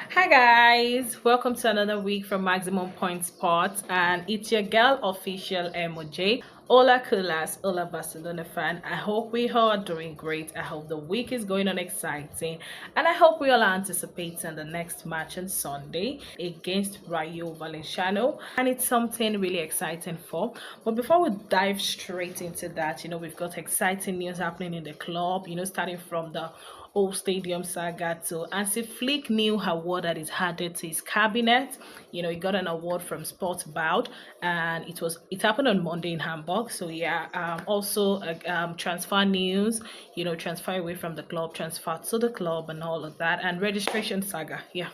Hi guys, welcome to another week from Maximum Point Sports, and it's your girl official MOJ. Hola Culas, hola Barcelona fan. I hope we all are doing great. I hope the week is going on exciting, and I hope we all are anticipating the next match on Sunday against Rayo Valenciano, and it's something really exciting for. But before we dive straight into that, we've got exciting news happening in the club. Starting from the old stadium saga to Hansi Flick new award that is added to his cabinet. He got an award from Sports Bout, and it happened on Monday in Hamburg. So yeah, also transfer news. Transfer away from the club, transfer to the club, and all of that, and registration saga. Yeah.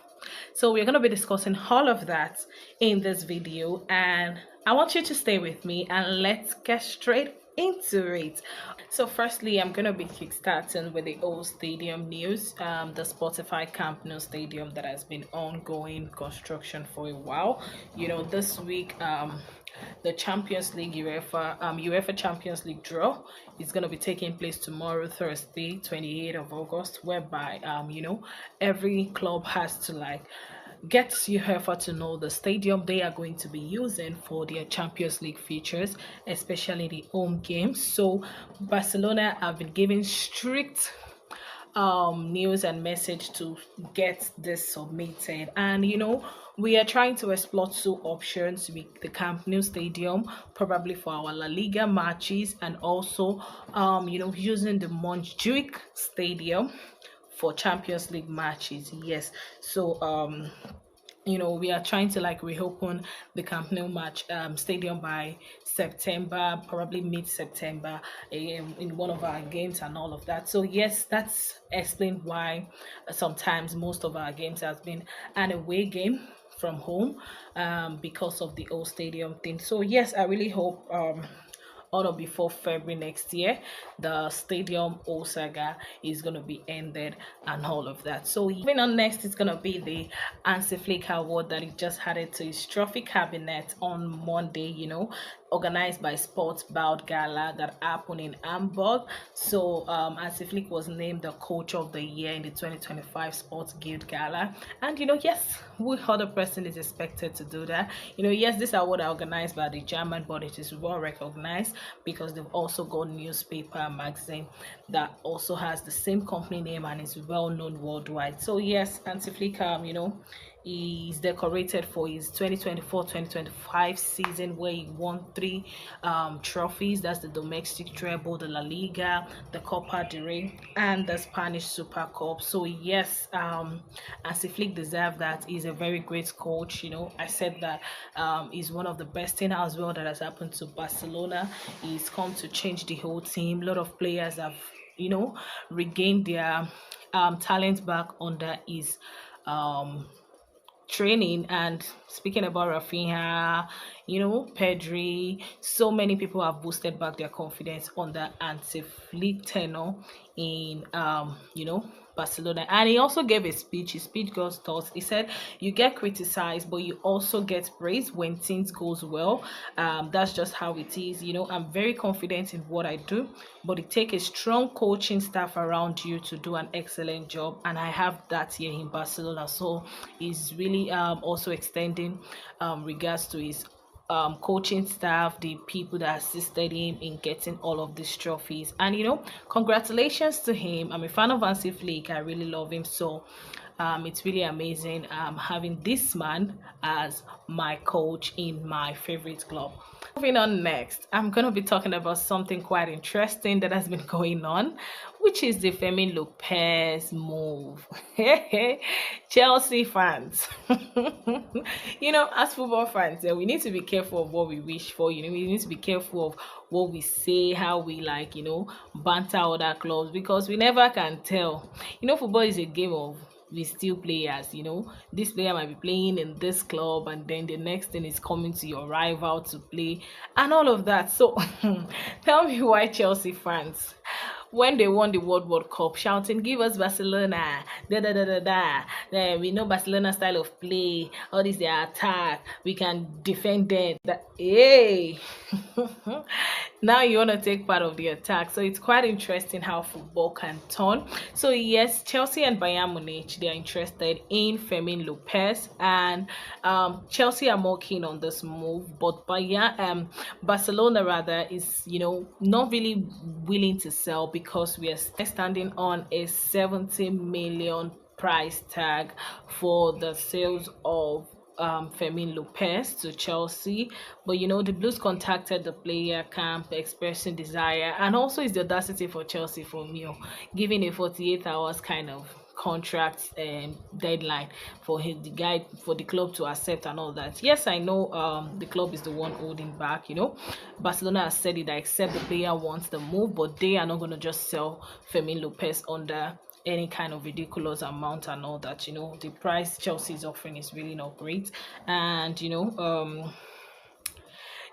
So we're gonna be discussing all of that in this video, and I want you to stay with me and let's get straight into it. So firstly, I'm gonna be kickstarting with the old stadium news, the Spotify Camp Nou stadium that has been ongoing construction for a while. This week the Champions League UEFA Champions League draw is going to be taking place tomorrow, Thursday 28th of August, whereby every club has to get UEFA to know the stadium they are going to be using for their Champions League features, especially the home games. So Barcelona have been given strict news and message to get this submitted, and we are trying to explore two options with the Camp Nou stadium, probably for our La Liga matches, and also using the Montjuic stadium for Champions League matches. Yes. So we are trying to reopen the Camp Nou match stadium by September, probably mid-September, in one of our games and all of that. So yes, that's explained why sometimes most of our games has been an away game from home, because of the old stadium thing. So yes, I really hope on or before February next year, the stadium saga is going to be ended and all of that. So moving on, next is going to be the Hansi Flick award that he just added to his trophy cabinet on Monday, organized by Sports Bout Gala that happened in Hamburg. So Hansi Flick was named the coach of the year in the 2025 Sports Guild Gala, and yes, what other person is expected to do that? Yes, this award are organized by the German, but it is well recognized because they've also got newspaper and magazine that also has the same company name and is well known worldwide. So yes, Hansi Flick, he's decorated for his 2024-2025 season, where he won three trophies. That's the domestic treble, the La Liga, the Copa del Rey, and the Spanish Super Cup. So yes, Hansi Flick deserves that. He's a very great coach. I said that he's one of the best thing as well that has happened to Barcelona. He's come to change the whole team. A lot of players have regained their talent back under his training. And speaking about Rafinha, Pedri, so many people have boosted back their confidence on the Hansi Flick tenure in Barcelona. And he also gave a speech. His speech got thoughts. He said, "You get criticized, but you also get praised when things goes well. That's just how it is. I'm very confident in what I do, but it takes a strong coaching staff around you to do an excellent job, and I have that here in Barcelona." So he's really also extending regards to his coaching staff, the people that assisted him in getting all of these trophies. And congratulations to him. I'm a fan of Hansi Flick. I really love him. So it's really amazing having this man as my coach in my favorite club. Moving on, next, I'm going to be talking about something quite interesting that has been going on, which is the Fermin Lopez move. Chelsea fans, as football fans, we need to be careful of what we wish for. We need to be careful of what we say, how we banter other clubs, because we never can tell. Football is a game of we still players. This player might be playing in this club, and then the next thing is coming to your rival to play and all of that. So tell me why Chelsea fans, when they won the World Cup, shouting, "Give us Barcelona, da da da da da. We know Barcelona style of play. All this their attack. We can defend them." Hey, now you want to take part of the attack. So it's quite interesting how football can turn. So yes, Chelsea and Bayern Munich, they are interested in Fermin Lopez, and Chelsea are more keen on this move, but Barcelona rather is not really willing to sell because we are standing on a 70 million price tag for the sales of Fermin Lopez to Chelsea. But the Blues contacted the player camp expressing desire, and also is the audacity for Chelsea for giving a 48 hours kind of contract deadline for the club to accept and all that. Yes, I know the club is the one holding back. Barcelona has said it, except the player wants the move, but they are not going to just sell Fermin Lopez under any kind of ridiculous amount and all that. The price Chelsea is offering is really not great, and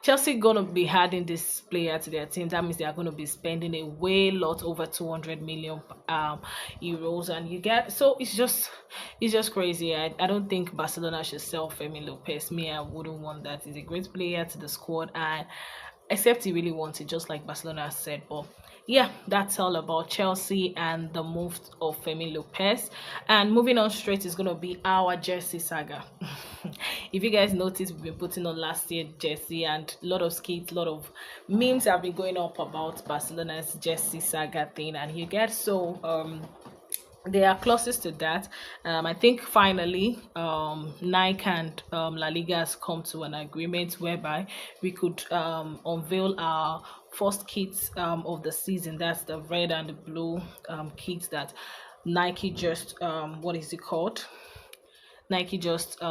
Chelsea gonna be adding this player to their team. That means they are gonna be spending a way lot over 200 million euros, and it's just crazy. I don't think Barcelona should sell Fermin Lopez. Me, I wouldn't want that. He's a great player to the squad, and except he really wants it, just like Barcelona said. But yeah, that's all about Chelsea and the move of Fermin Lopez. And moving on straight is going to be our jersey saga. If you guys notice, we've been putting on last year's jersey, and a lot of skits, a lot of memes have been going up about Barcelona's jersey saga thing, and you get they are closest to that. I think finally Nike and La Liga has come to an agreement whereby we could unveil our first kits of the season. That's the red and the blue kits that Nike just what is it called? Nike just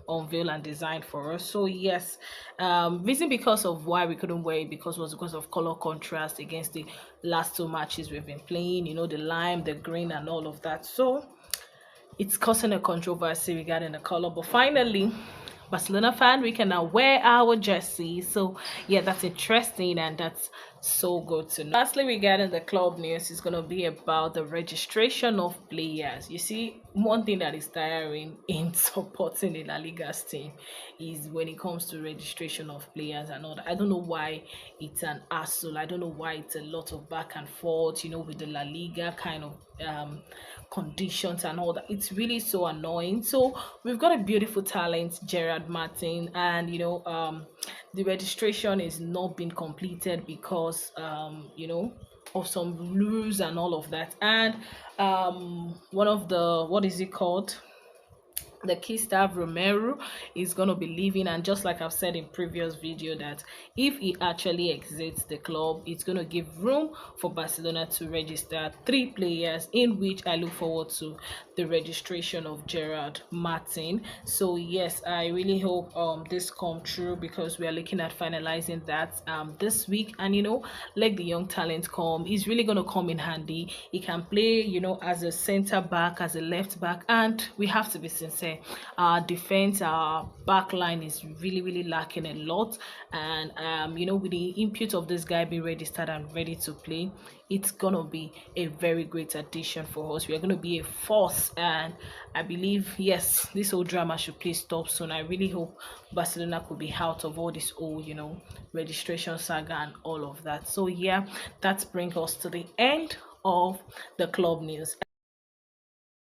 unveiled and designed for us. So yes, reason because of why we couldn't wear it was because of color contrast against the last two matches we've been playing, the lime, the green, and all of that. So it's causing a controversy regarding the color, but finally Barcelona fan, we can now wear our jersey. So yeah, that's interesting, and that's so good to know. Lastly, regarding the club news, is going to be about the registration of players. You see, one thing that is tiring in supporting the La Liga's team is when it comes to registration of players and all that. I don't know why it's an hassle. I don't know why it's a lot of back and forth, with the La Liga kind of conditions and all that. It's really so annoying. So we've got a beautiful talent, Gerard Martin, and the registration is not been completed because of some rules and all of that. And one of the, what is it called, the key staff Romero is going to be leaving, and just like I've said in previous video, that if he actually exits the club, it's going to give room for Barcelona to register 3 players, in which I look forward to the registration of Gerard Martin. So yes, I really hope this come true, because we are looking at finalizing that this week. And let the young talent come. He's really going to come in handy. He can play as a center back, as a left back, and we have to be sincere, our defense, our back line is really lacking a lot. And with the input of this guy being registered and ready to play, it's gonna be a very great addition for us. We are gonna be a force, and I believe, yes, this whole drama should please stop soon. I really hope Barcelona could be out of all this whole registration saga and all of that. So yeah, that brings us to the end of the club news.